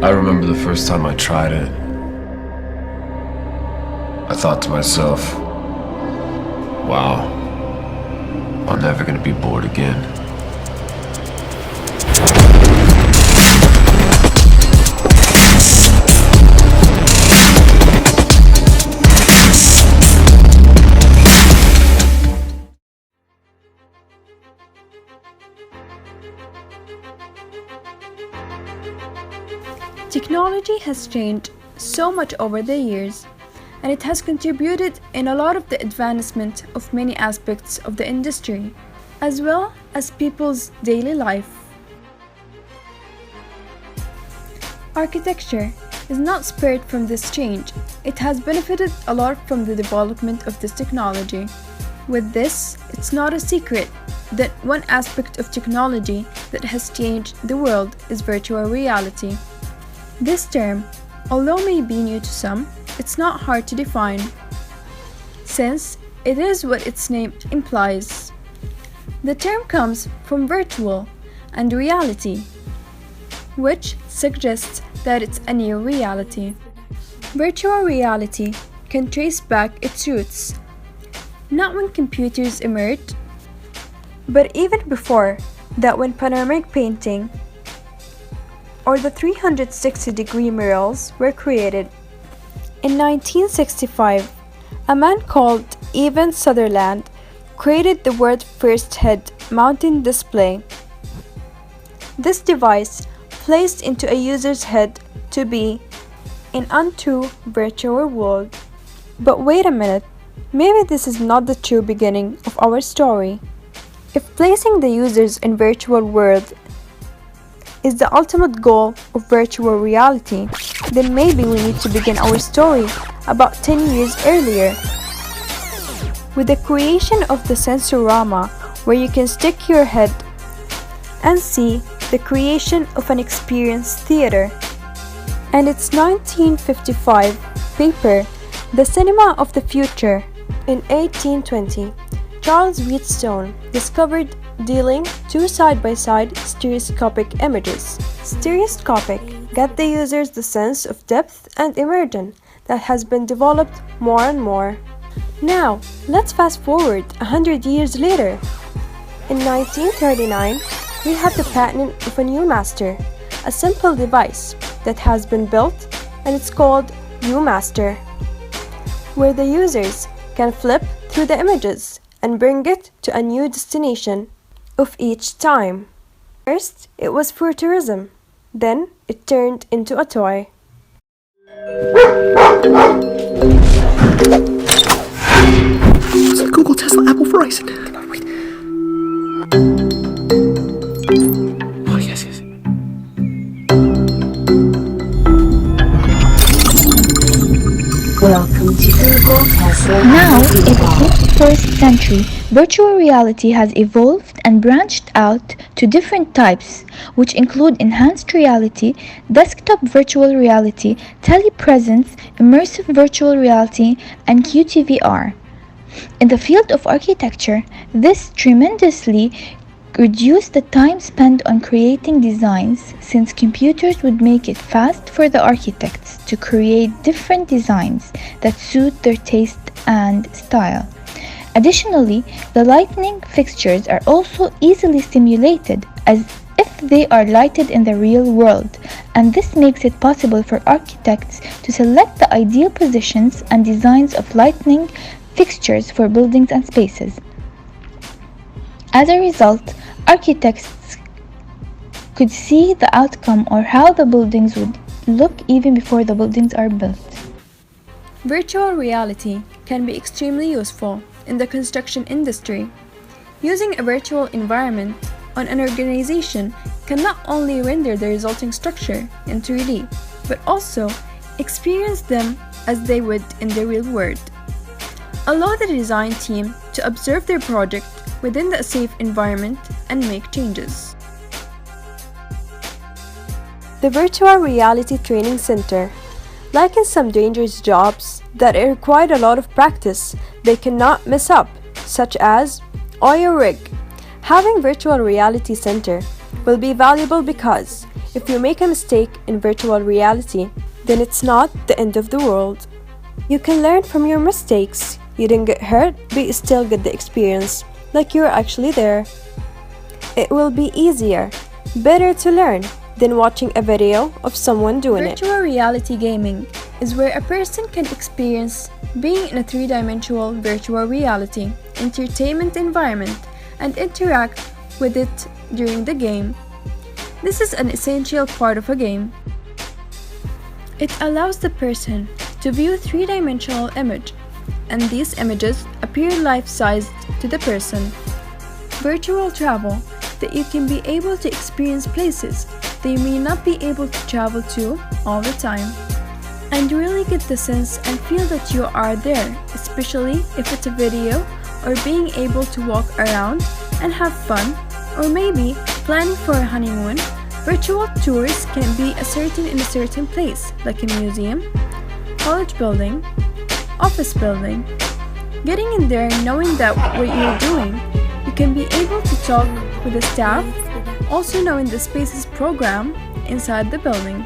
I remember the first time I tried it. I thought to myself, wow, I'm never gonna be bored again. Technology has changed so much over the years, and it has contributed in a lot of the advancement of many aspects of the industry, as well as people's daily life. Architecture is not spared from this change. It has benefited a lot from the development of this technology. With this, it's not a secret that one aspect of technology that has changed the world is virtual reality. This term, although may be new to some, it's not hard to define, since it is what its name implies. The term comes from virtual and reality, which suggests that it's a new reality. Virtual reality can trace back its roots, not when computers emerged, but even before that, when panoramic painting or the 360-degree murals were created. In 1965, a man called Evan Sutherland created the world's first head-mounted display. This device placed into a user's head to be in unto virtual world. But wait a minute, maybe this is not the true beginning of our story. If placing the users in virtual world is the ultimate goal of virtual reality, then maybe we need to begin our story about 10 years earlier, with the creation of the Sensorama, where you can stick your head and see the creation of an experience theater, and its 1955 paper, The Cinema of the Future. In 1820, Charles Wheatstone discovered dealing two side-by-side stereoscopic images. Stereoscopic get the users the sense of depth and immersion that has been developed more and more. Now, let's fast forward 100 years later. In 1939, we have the patent of a Viewmaster, a simple device that has been built, and it's called Viewmaster, where the users can flip through the images and bring it to a new destination of each time. First, it was for tourism. Then, it turned into a toy. So Google, Tesla, Apple, Verizon. Wait. Oh, yes. Welcome to Google, Tesla. Now, in the 21st century, virtual reality has evolved and branched out to different types, which include enhanced reality, desktop virtual reality, telepresence, immersive virtual reality, and QTVR. In the field of architecture, this tremendously reduced the time spent on creating designs, since computers would make it fast for the architects to create different designs that suit their taste and style. Additionally, the lighting fixtures are also easily simulated as if they are lighted in the real world, and this makes it possible for architects to select the ideal positions and designs of lighting fixtures for buildings and spaces. As a result, architects could see the outcome or how the buildings would look even before the buildings are built. Virtual reality can be extremely useful in the construction industry. Using a virtual environment on an organization can not only render the resulting structure in 3D, but also experience them as they would in the real world. Allow the design team to observe their project within a safe environment and make changes. The Virtual Reality Training Center. Like in some dangerous jobs that require a lot of practice, they cannot mess up, such as oil rig. Having Virtual Reality Center will be valuable because If you make a mistake in virtual reality, then it's not the end of the world. You can learn from your mistakes. You didn't get hurt, but you still get the experience, like you're actually there. It will be easier, better to learn than watching a video of someone doing it. Virtual reality gaming is where a person can experience being in a three-dimensional virtual reality entertainment environment and interact with it during the game. This is an essential part of a game. It allows the person to view a three-dimensional image, and these images appear life-sized to the person. Virtual travel, that you can be able to experience places that you may not be able to travel to all the time, and really get the sense and feel that you are there, especially if it's a video, or being able to walk around and have fun, or maybe planning for a honeymoon. Virtual tours can be in a certain place, like a museum, college building, office building. Getting in there and knowing that what you're doing, you can be able to talk with the staff, also knowing the spaces program inside the building.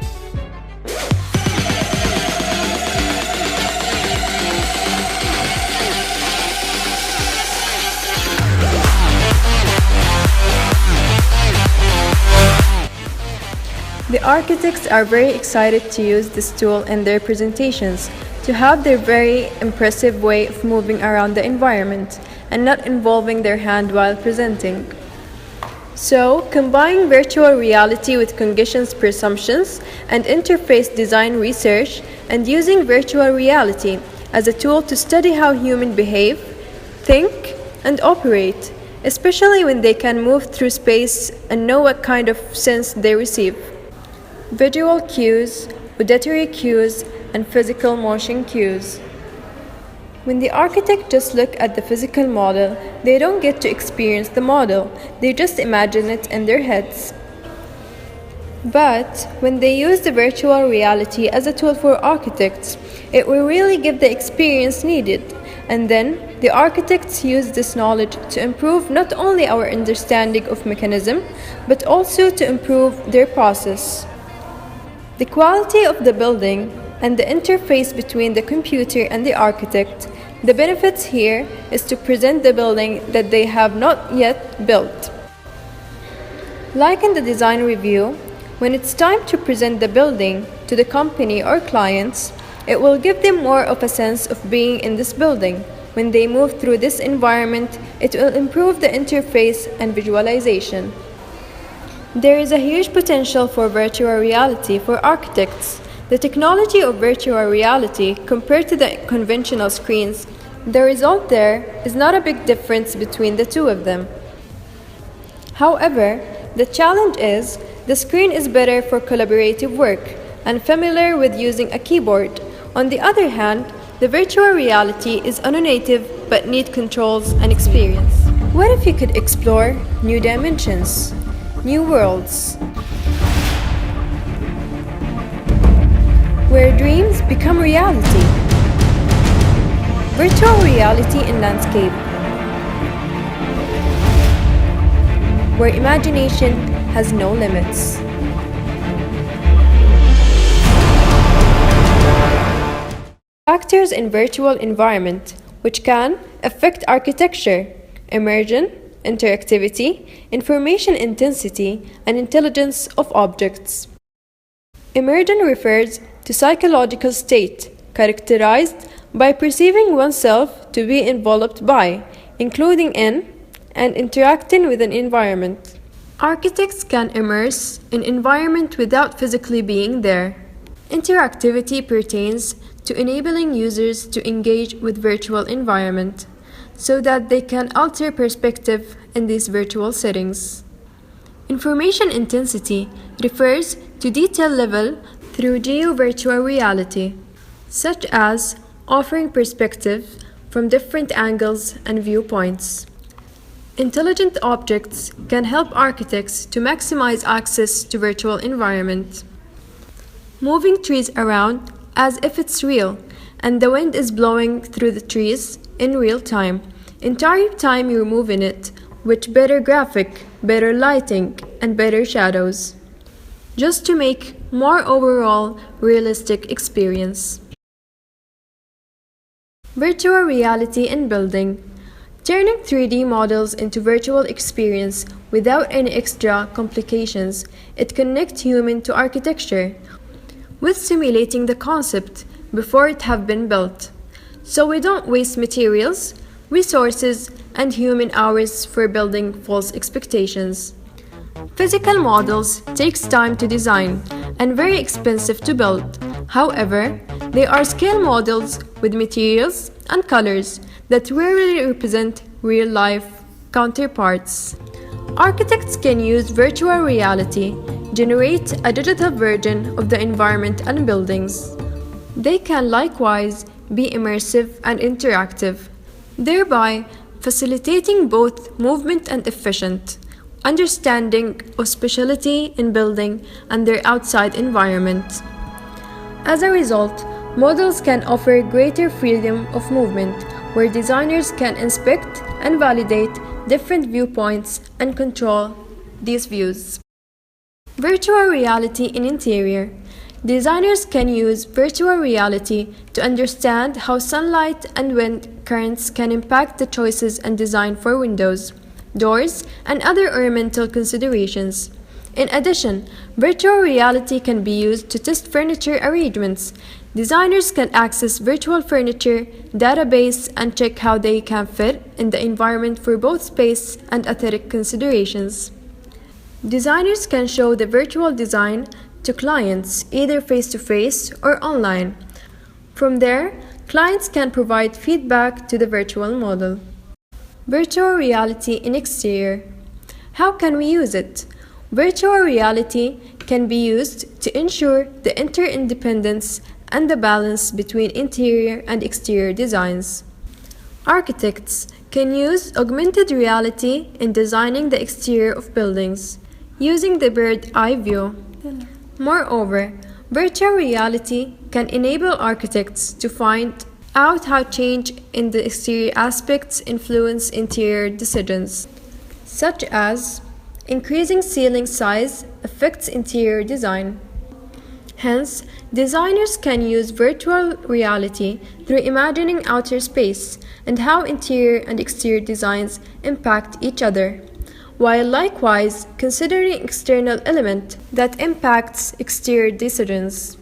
The architects are very excited to use this tool in their presentations to have their very impressive way of moving around the environment and not involving their hand while presenting. So, combining virtual reality with cognition presumptions and interface design research, and using virtual reality as a tool to study how humans behave, think, and operate, especially when they can move through space and know what kind of sense they receive. Visual cues, auditory cues, and physical motion cues. When the architect just look at the physical model, they don't get to experience the model, they just imagine it in their heads. But when they use the virtual reality as a tool for architects, it will really give the experience needed, and then the architects use this knowledge to improve not only our understanding of mechanism, but also to improve their process. The quality of the building and the interface between the computer and the architect, the benefits here is to present the building that they have not yet built. Like in the design review, when it's time to present the building to the company or clients, it will give them more of a sense of being in this building. When they move through this environment, it will improve the interface and visualization. There is a huge potential for virtual reality for architects. The technology of virtual reality compared to the conventional screens, the result there is not a big difference between the two of them. However, the challenge is the screen is better for collaborative work and familiar with using a keyboard. On the other hand, the virtual reality is unnative but need controls and experience. What if you could explore new dimensions? New worlds, where dreams become reality. Virtual reality in landscape, where imagination has no limits. Factors in virtual environment which can affect architecture, immersion, interactivity, information intensity, and intelligence of objects. Immersion refers to psychological state characterized by perceiving oneself to be enveloped by, including in, and interacting with an environment. Architects can immerse an environment without physically being there. Interactivity pertains to enabling users to engage with virtual environment, so that they can alter perspective in these virtual settings. Information intensity refers to detail level through geo-virtual reality, such as offering perspective from different angles and viewpoints. Intelligent objects can help architects to maximize access to virtual environment. Moving trees around as if it's real, and the wind is blowing through the trees in real time. Entire time you're moving it, with better graphic, better lighting, and better shadows. just to make more overall realistic experience. Virtual reality in building. Turning 3D models into virtual experience without any extra complications, it connects human to architecture, with simulating the concept before it have been built. So we don't waste materials, resources, and human hours for building false expectations. Physical models takes time to design and very expensive to build. However, they are scale models with materials and colors that rarely represent real-life counterparts. Architects can use virtual reality, generate a digital version of the environment and buildings. They can likewise be immersive and interactive, thereby facilitating both movement and efficient understanding of specialty in building and their outside environment. As a result, models can offer greater freedom of movement, where designers can inspect and validate different viewpoints and control these views. Virtual reality in interior. Designers can use virtual reality to understand how sunlight and wind currents can impact the choices and design for windows, doors, and other ornamental considerations. In addition, virtual reality can be used to test furniture arrangements. Designers can access virtual furniture database and check how they can fit in the environment for both space and aesthetic considerations. Designers can show the virtual design to clients either face-to-face or online. From there, clients can provide feedback to the virtual model. Virtual reality in exterior. How can we use it? Virtual reality can be used to ensure the interdependence and the balance between interior and exterior designs. Architects can use augmented reality in designing the exterior of buildings, using the bird's eye view. Moreover, virtual reality can enable architects to find out how change in the exterior aspects influence interior decisions, such as increasing ceiling size affects interior design. Hence, designers can use virtual reality through imagining outer space and how interior and exterior designs impact each other, while likewise considering external element that impacts exterior decisions.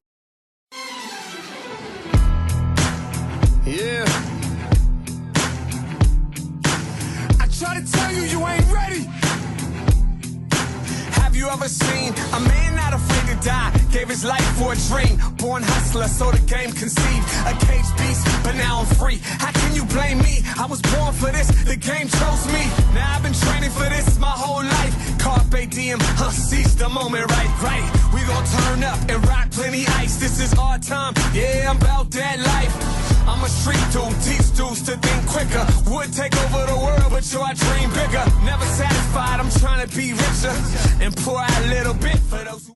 Yeah. I try to tell you, you ain't ready. Have you ever seen a man not afraid to die? Gave his life for a dream. Born hustler, so the game conceived. A cage beast, but now I'm free. How can you blame me? I was born for this, the game chose me. Now I've been training for this my whole life. Carpe diem, seize the moment, right. We gon' turn up and rock plenty ice. This is our time, yeah, I'm about that life. I'm a street dude, teach dudes to think quicker. Would take over the world, but yo, I dream bigger. Never satisfied, I'm trying to be richer. And pour out a little bit for those who